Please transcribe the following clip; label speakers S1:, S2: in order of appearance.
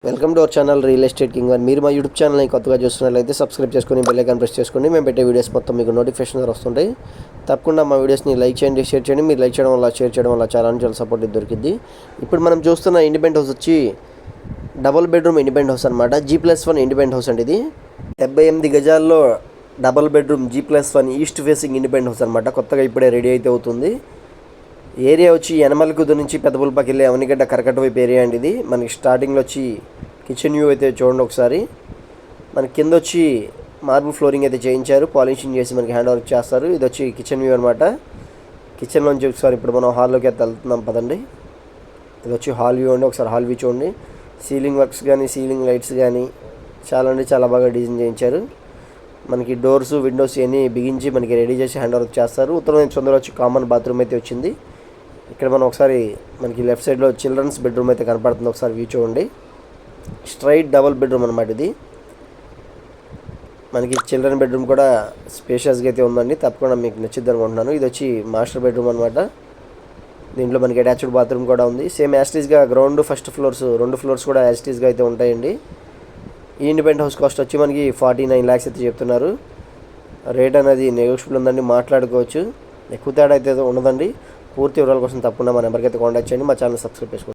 S1: Welcome to our channel real estate king one. మీరు మా YouTube ఛానల్ని కొత్తగా చూస్తున్నట్లయితే సబ్స్క్రైబ్ చేసుకొని బెల్ ఐకాన్ ప్రెస్ చేసుకోండి. మేము పెట్టే వీడియోస్ మొత్తం మీకు నోటిఫికేషన్ వస్తుంటాయి. తప్పకుండా మా వీడియోస్ని లైక్ చేయండి, షేర్ చేయండి. మీరు లైక్ చేయడం వల్ల, షేర్ చేయడం వల్ల చాలా సపోర్ట్ దొరికింది. ఇప్పుడు మనం చూస్తున్న ఇండిపెండెంట్ హౌస్ వచ్చి డబుల్ బెడ్రూమ్ ఇండిపెండెంట్ హౌస్ అనమాట. G+1 ఇండిపెండెంట్ హౌస్ అండి. ఇది 78 గజాల్లో double bedroom G+1 east facing independent house అనమాట. కొత్తగా ఇప్పుడే రెడీ అయితే అవుతుంది. ఏరియా వచ్చి యనమలకుదురు నుంచి పెద్దపుల్పాకి వెళ్ళే అవనిగడ్డ కరకట్ట వైపు ఏరియా అండి. ఇది మనకి స్టార్టింగ్లో వచ్చి కిచెన్ వ్యూ అయితే చూడండి ఒకసారి. మనకి కింద వచ్చి మార్బుల్ ఫ్లోరింగ్ అయితే చేయించారు, పాలిషింగ్ చేసి మనకి హ్యాండ్ వర్క్ చేస్తారు. ఇది వచ్చి కిచెన్ వ్యూ అనమాట. కిచెన్లోంచి ఒకసారి ఇప్పుడు మనం హాల్లోకి అయితే వెళ్తున్నాం పదండి. ఇది వచ్చి హాల్ వ్యూ అండి. ఒకసారి హాల్ వ్యూ చూడండి. సీలింగ్ వర్క్స్ కానీ, సీలింగ్ లైట్స్ కానీ చాలా బాగా డిజైన్ చేయించారు. మనకి డోర్స్, విండోస్ ఇవన్నీ బిగించి మనకి రెడీ చేసి హ్యాండ్ వర్క్ చేస్తారు. ఉత్తరం సొందర వచ్చి కామన్ బాత్రూమ్ అయితే వచ్చింది. ఇక్కడ మనం ఒకసారి మనకి లెఫ్ట్ సైడ్లో చిల్డ్రన్స్ బెడ్రూమ్ అయితే కనపడుతుంది. ఒకసారి వ్యూ చూడండి. స్ట్రైట్ డబుల్ బెడ్రూమ్ అనమాట ఇది. మనకి చిల్డ్రన్ బెడ్రూమ్ కూడా స్పేషియస్గా అయితే ఉందండి. తప్పకుండా మీకు నచ్చిద్ది అనుకుంటున్నాను. ఇది వచ్చి మాస్టర్ బెడ్రూమ్ అనమాట. దీంట్లో మనకి అటాచ్డ్ బాత్రూమ్ కూడా ఉంది. సేమ్ యాస్టీస్గా గ్రౌండ్ ఫస్ట్ ఫ్లోర్స్ 2 ఫ్లోర్స్ కూడా యాస్టీస్గా అయితే ఉంటాయండి. ఈ ఇండిపెండెంట్ హౌస్ కాస్ట్ వచ్చి మనకి 49 lakhs అయితే చెప్తున్నారు. రేట్ అనేది నెగోషియబుల్ ఉందండి, మాట్లాడుకోవచ్చు. ఎక్కువ తేడా అయితే ఉండదండి. పూర్తి వివరాల కోసం తప్పకుండా మా నెంబర్కి అయితే కాంటాక్ట్ చేయండి. మా ఛానల్ సబ్స్క్రైబ్ చేసుకోండి.